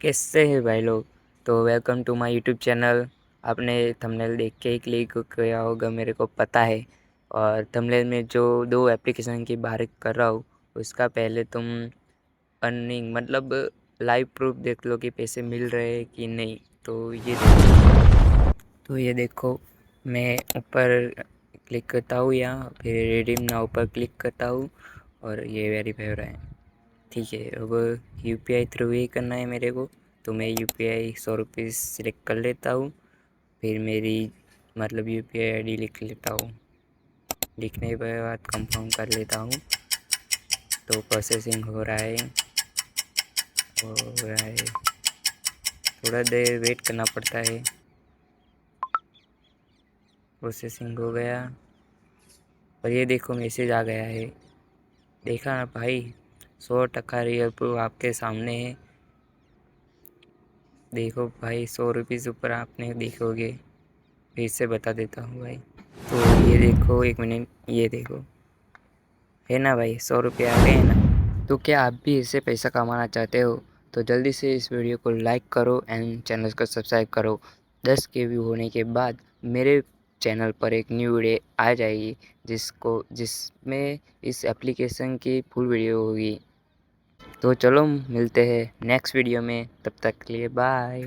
कैसे हैं भाई लोग। तो welcome to my YouTube channel. आपने थंबनेल देख के ही क्लिक किया होगा, मेरे को पता है। और थंबनेल में जो दो एप्लीकेशन की बात कर रहा हूँ, उसका पहले तुम अर्निंग मतलब लाइव प्रूफ देख लो कि पैसे मिल रहे हैं कि नहीं। तो ये देखो, मैं ऊपर क्लिक करता हूँ, यहाँ फिर रिडीम नाउ पर क्लिक करता हूँ और ये वेरीफाई हो रहा है। ठीक है, अब यूपीआई थ्रू ही करना है मेरे को, तो मैं यूपीआई 100 रुपीज़ सिलेक्ट कर लेता हूँ। फिर मेरी मतलब यूपीआई आईडी लिख लेता हूँ। लिखने के बाद कंफर्म कर लेता हूँ। तो प्रोसेसिंग हो रहा है, थोड़ा देर वेट करना पड़ता है। प्रोसेसिंग हो गया और ये देखो मैसेज आ गया है। देखा ना भाई, 100% रियल प्रूफ आपके सामने है। देखो भाई, 100 रुपीज़ ऊपर आपने देखोगे। फिर से बता देता हूँ भाई। तो ये देखो, 1 मिनट, ये देखो, है ना भाई, 100 रुपये आ गए हैं ना। तो क्या आप भी इससे पैसा कमाना चाहते हो? तो जल्दी से इस वीडियो को लाइक करो एंड चैनल को सब्सक्राइब करो। 10 के व्यू होने के बाद मेरे चैनल पर एक न्यू वीडियो आ जाएगी, जिसमें इस एप्लीकेशन की फुल वीडियो होगी। तो चलो मिलते हैं नेक्स्ट वीडियो में, तब तक के लिए बाय।